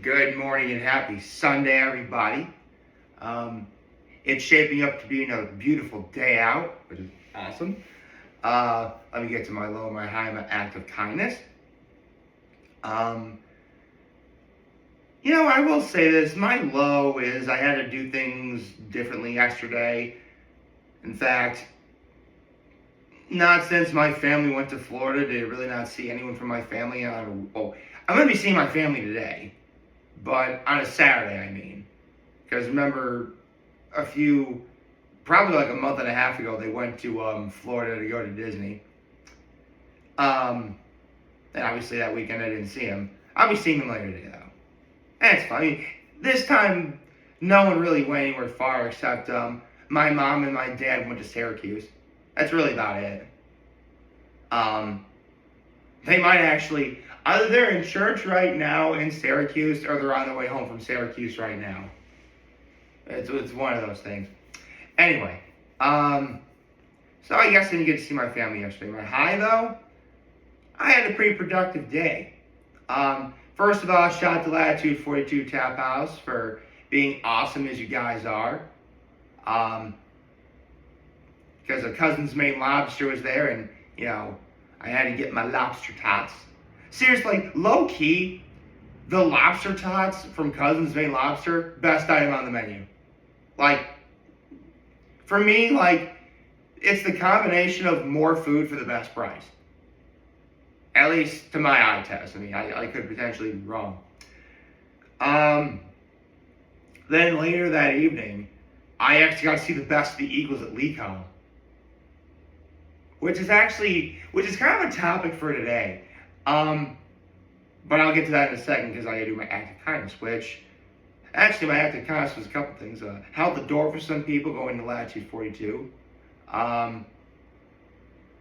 Good morning and happy Sunday, everybody. It's shaping up to be a beautiful day out, which is awesome. Let me get to my low, my high, my act of kindness. I will say this. My low is I had to do things differently yesterday. In fact, not since my family went to Florida did I really not see anyone from my family. I'm going to be seeing my family today, but on a Saturday, I mean. Because remember, probably like a month and a half ago, they went to Florida to go to Disney. And obviously that weekend I didn't see him. I'll be seeing him later today, though. And it's fine. I mean, this time, no one really went anywhere far except my mom and my dad went to Syracuse. That's really about it. They might actually, either they're in church right now in Syracuse or they're on their way home from Syracuse right now. It's one of those things. Anyway, so I guess I didn't get to see my family yesterday. My high, though, I had a pretty productive day. First of all, shout out to Latitude 42 Tap House for being awesome as you guys are. Because a Cousin's Made Lobster was there, and, I had to get my lobster tots. Seriously, low-key, the lobster tots from Cousin's Made Lobster, best item on the menu. For me, it's the combination of more food for the best price. At least to my eye test. I mean, I could potentially be wrong. Then later that evening, I actually got to see the best of the Eagles at LeCom. Which is kind of a topic for today. But I'll get to that in a second because I got to do my act of kindness, which, actually my act of kindness was a couple things. Held the door for some people going to Latitude 42. I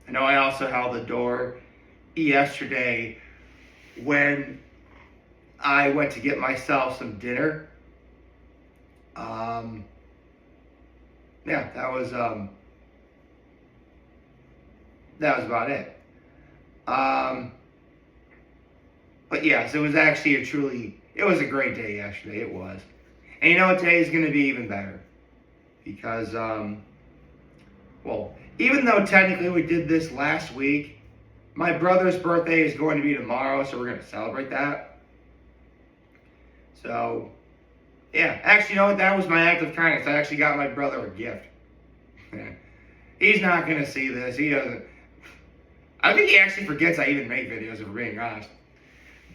know I also held the door yesterday when I went to get myself some dinner. That was about it. But yes, it was actually it was a great day yesterday, it was. And you know what, today is going to be even better. Because, even though technically we did this last week, my brother's birthday is going to be tomorrow, so we're going to celebrate that. So, yeah, actually, you know what, that was my act of kindness. I actually got my brother a gift. He's not going to see this, he doesn't. I think he actually forgets I even make videos, if we're being honest.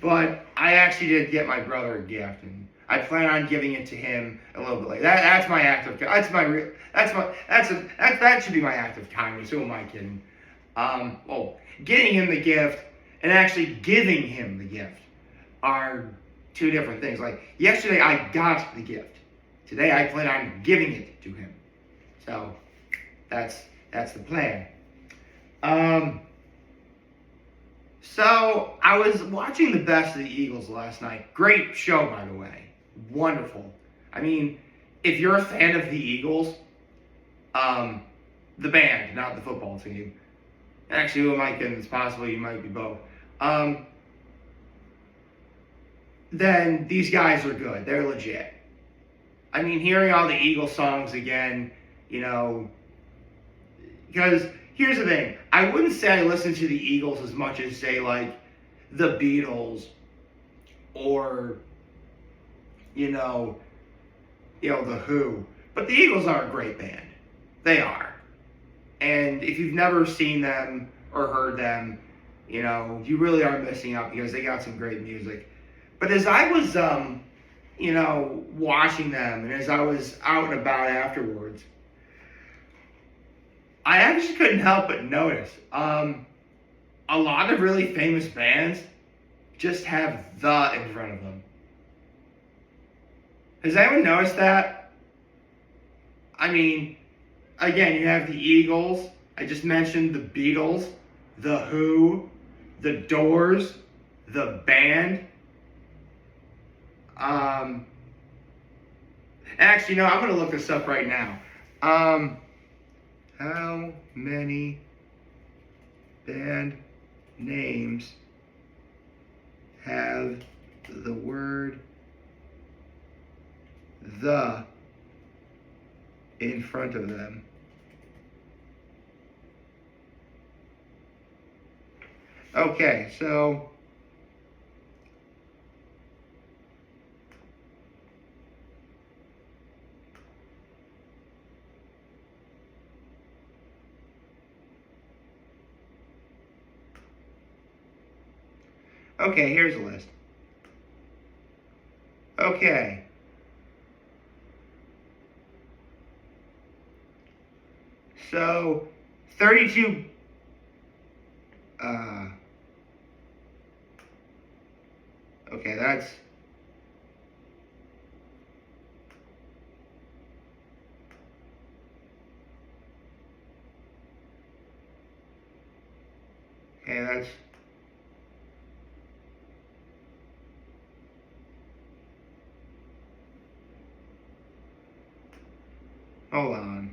But I actually did get my brother a gift, and I plan on giving it to him a little bit later. That's my act of that should be my act of kindness. Who am I kidding? Getting him the gift and actually giving him the gift are two different things. Yesterday I got the gift. Today I plan on giving it to him. So that's the plan. So I was watching the best of the Eagles last night. Great show, by the way. Wonderful. I mean, if you're a fan of the Eagles, the band, not the football team. Actually, who am I kidding? It's possible you might be both. Then these guys are good. They're legit. I mean, hearing all the Eagles songs again, because here's the thing. I wouldn't say I listen to the Eagles as much as, say, the Beatles or, the Who. But the Eagles are a great band. They are. And if you've never seen them or heard them, you really are missing out because they got some great music. But as I was, watching them and as I was out and about afterwards, I actually couldn't help but notice a lot of really famous bands just have "the" in front of them. Has anyone noticed that? I mean, again, you have the Eagles. I just mentioned the Beatles, the Who, the Doors, the band. Actually, no, I'm going to look this up right now. How many band names have the word the in front of them. Okay, so okay, here's a list. Okay. So 32 okay, that's okay, that's hold on.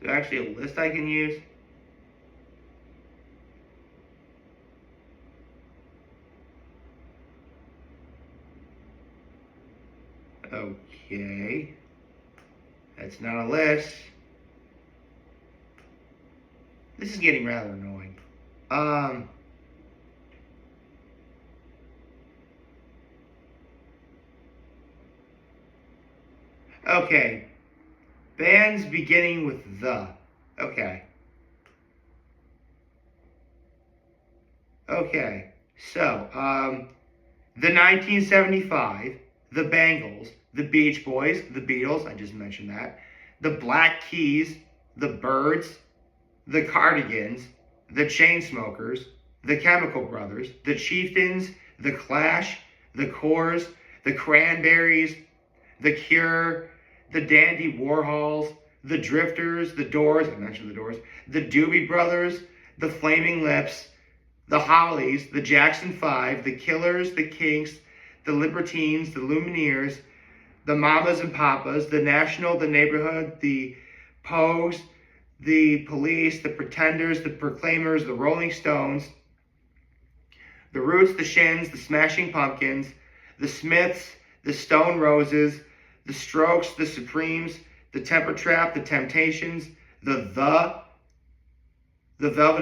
Is there actually a list I can use? Okay. That's not a list. This is getting rather annoying. Okay. Bands beginning with the. Okay. Okay. So, the 1975, the Bangles, the Beach Boys, the Beatles, I just mentioned that, the Black Keys, the Byrds, the Cardigans, the Chainsmokers, the Chemical Brothers, the Chieftains, the Clash, the Corrs, the Cranberries, the Cure, the Dandy Warhols, the Drifters, the Doors, I mentioned the Doors, the Doobie Brothers, the Flaming Lips, the Hollies, the Jackson 5, the Killers, the Kinks, the Libertines, the Lumineers, the Mamas and Papas, the National, the Neighborhood, the Pogues, the Police, the Pretenders, the Proclaimers, the Rolling Stones, the Roots, the Shins, the Smashing Pumpkins, the Smiths, the Stone Roses, the Strokes, the Supremes, the Temper Trap, the Temptations, the Velvet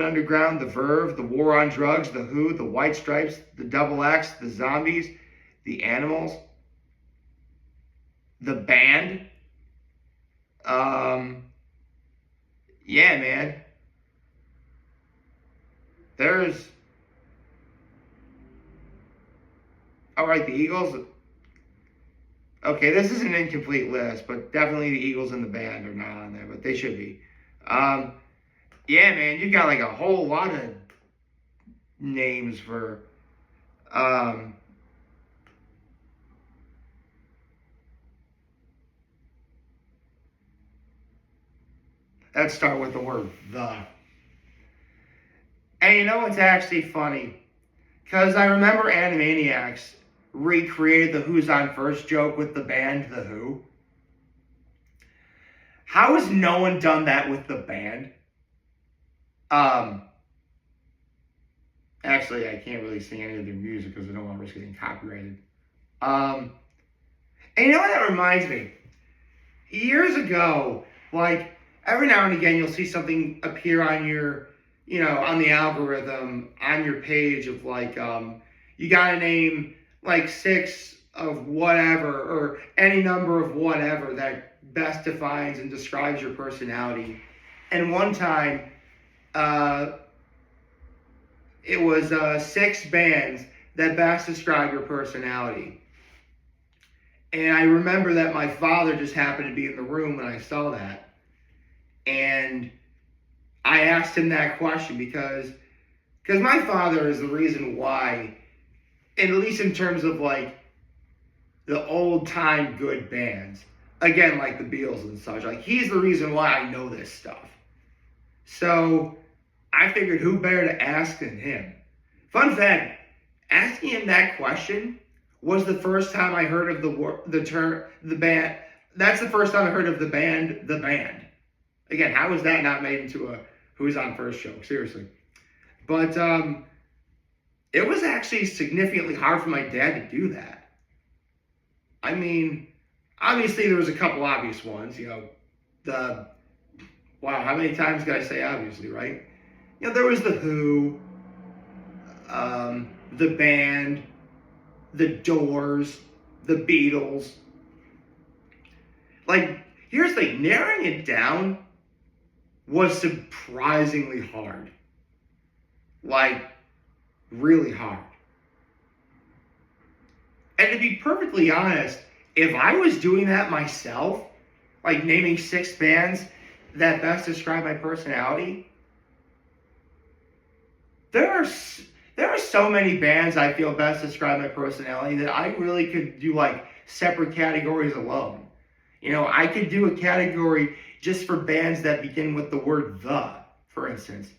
Underground, the Verve, the War on Drugs, the Who, the White Stripes, the Double X, the Zombies, the Animals, the Band. Yeah, man. There's... Alright, the Eagles. Okay, this is an incomplete list, but definitely the Eagles and the Band are not on there, but they should be. Yeah, man, you got like a whole lot of names for... Let's start with the word the. And you know what's actually funny? Because I remember Animaniacs recreated the Who's on First joke with the band The Who. How has no one done that with the band? Actually, I can't really sing any of their music because I don't want to risk getting copyrighted. And you know what that reminds me? Years ago, like, every now and again, you'll see something appear on your, on the algorithm, on your page of like, you gotta name like 6 of whatever, or any number of whatever that best defines and describes your personality. And one time, it was 6 bands that best describe your personality. And I remember that my father just happened to be in the room when I saw that. And I asked him that question because my father is the reason why, and at least in terms of like the old time good bands, again, like the Beatles and such, like he's the reason why I know this stuff. So I figured who better to ask than him. Fun fact, asking him that question was the first time I heard of the band. That's the first time I heard of the band, The Band. Again, how was that not made into a Who's on First joke? Seriously. But it was actually significantly hard for my dad to do that. I mean, obviously there was a couple obvious ones, the wow, how many times can I say obviously, right? There was the Who, the band, the Doors, the Beatles. Like, here's the thing, narrowing it down was surprisingly hard. Like, really hard. And to be perfectly honest, if I was doing that myself, like naming 6 bands that best describe my personality, there are so many bands I feel best describe my personality that I really could do like separate categories alone. I could do a category just for bands that begin with the word the, for instance.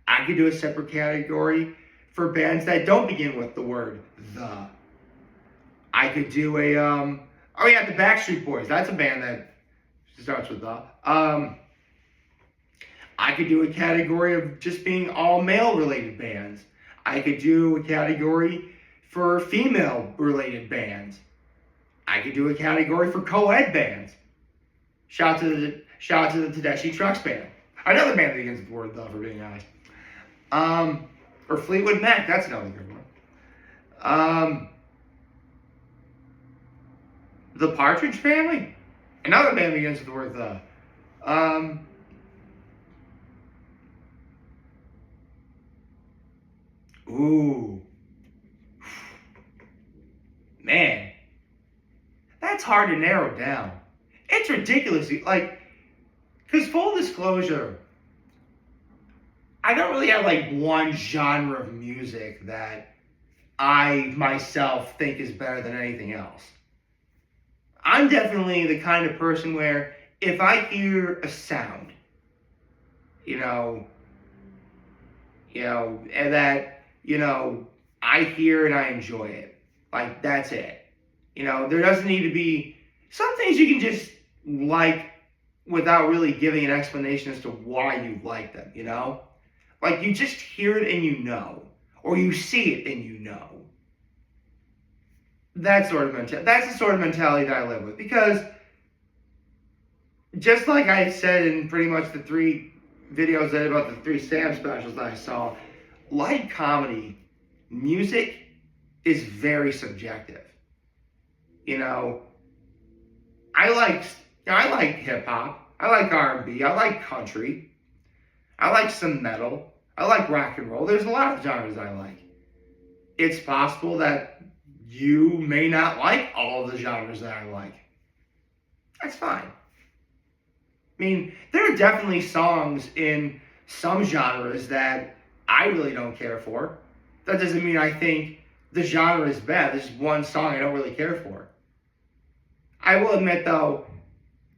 I could do a separate category for bands that don't begin with the word the. I could do the Backstreet Boys. That's a band that starts with the. I could do a category of just being all male related bands. I could do a category for female related bands. I could do a category for co-ed bands. Shout out to the Tedeschi Trucks band. Another band that begins with the word the, for being honest. Or Fleetwood Mac, that's another good one. The Partridge Family, another band begins with the word the. Ooh. Man, that's hard to narrow down. It's ridiculously, because full disclosure, I don't really have one genre of music that I myself think is better than anything else. I'm definitely the kind of person where if I hear a sound, and that, I hear and I enjoy it. That's it. There doesn't need to be, some things you can just like without really giving an explanation as to why you like them, you just hear it and or you see it and That's the sort of mentality that I live with, because just like I said in pretty much the 3 videos about the 3 Sam specials that I saw, like comedy, music is very subjective. I like hip hop, I like R&B, I like country, I like some metal, I like rock and roll. There's a lot of genres I like. It's possible that you may not like all of the genres that I like. That's fine. I mean, there are definitely songs in some genres that I really don't care for. That doesn't mean I think the genre is bad. There's one song I don't really care for. I will admit, though,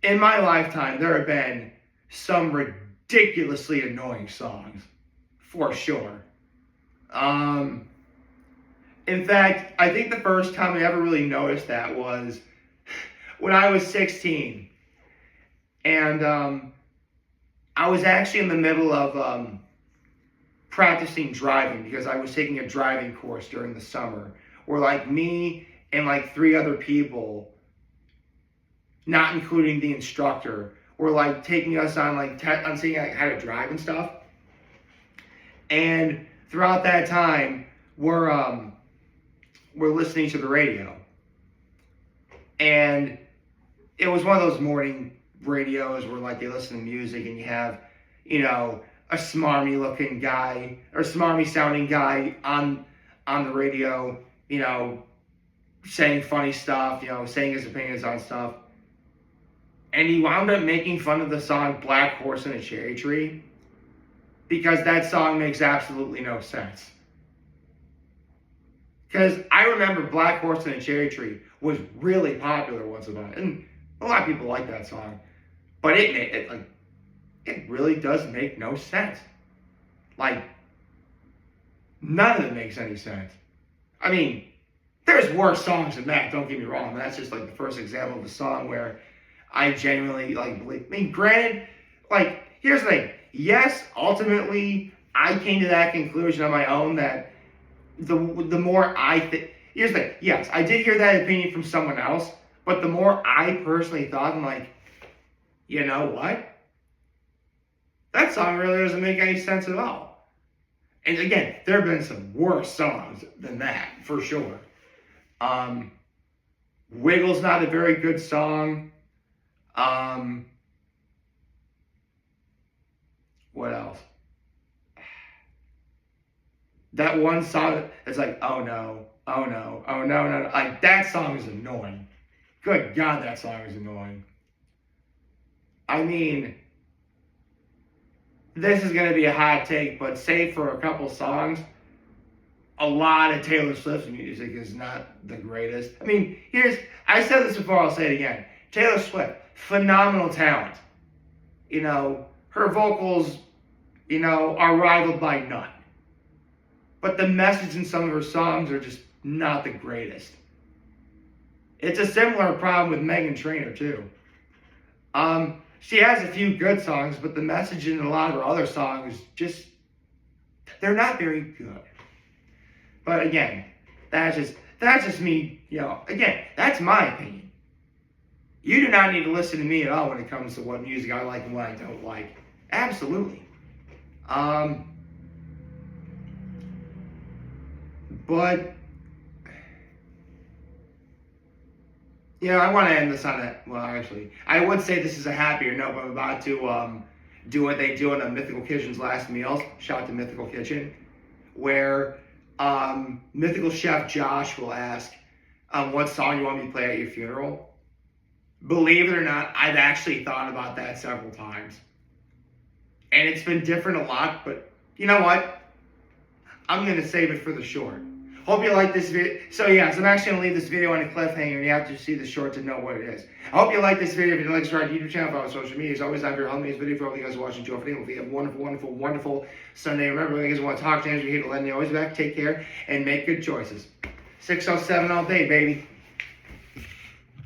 in my lifetime, there have been some ridiculously annoying songs, for sure. In fact, I think the first time I ever really noticed that was when I was 16. And I was actually in the middle of practicing driving, because I was taking a driving course during the summer where me and 3 other people, not including the instructor, were taking us on on seeing how to drive and stuff. And throughout that time, we're listening to the radio. And it was one of those morning radios where they listen to music and you have, a smarmy looking guy or smarmy sounding guy on the radio, saying funny stuff, saying his opinions on stuff. And he wound up making fun of the song Black Horse and a Cherry Tree, because that song makes absolutely no sense. Because I remember Black Horse and a Cherry Tree was really popular once upon a time, and a lot of people like that song. But it really does make no sense. None of it makes any sense. I mean, there's worse songs than that, don't get me wrong. That's just the first example of a song where I genuinely believe. I mean, granted, here's the thing. Yes, ultimately, I came to that conclusion on my own that the more I think. Here's the thing. Yes, I did hear that opinion from someone else, but the more I personally thought, I'm like, you know what? That song really doesn't make any sense at all. And again, there have been some worse songs than that, for sure. Wiggle's not a very good song. What else? That one song that's like, oh no, oh no, oh no, no, no. Like, that song is annoying. Good God, that song is annoying. I mean, this is going to be a hot take, but save for a couple songs, a lot of Taylor Swift's music is not the greatest. I mean, I said this before, I'll say it again. Taylor Swift, phenomenal talent. You know, her vocals, you know, are rivaled by none. But the message in some of her songs are just not the greatest. It's a similar problem with Meghan Trainor, too. She has a few good songs, but the message in a lot of her other songs just, they're not very good. But again, that's just me, you know, again, that's my opinion. You do not need to listen to me at all when it comes to what music I like and what I don't like. Absolutely. But, you know, I want to end this on a, well, actually, I would say this is a happier note, but I'm about to do what they do in a Mythical Kitchen's Last Meals. Shout out to Mythical Kitchen, where Mythical Chef Josh will ask, what song you want me to play at your funeral? Believe it or not, I've actually thought about that several times. And it's been different a lot, but you know what? I'm going to save it for the short. Hope you like this video. So yes, I'm actually going to leave this video on a cliffhanger, and you have to see the short to know what it is. I hope you like this video. If you like, subscribe to YouTube channel, follow social media. As always, I'm your homie. This video for all you guys watching. Joe Hope you have a wonderful, wonderful, wonderful Sunday. Remember, if you guys want to talk to Andrew, you're here to let me always back. Take care and make good choices. 607 all day, baby.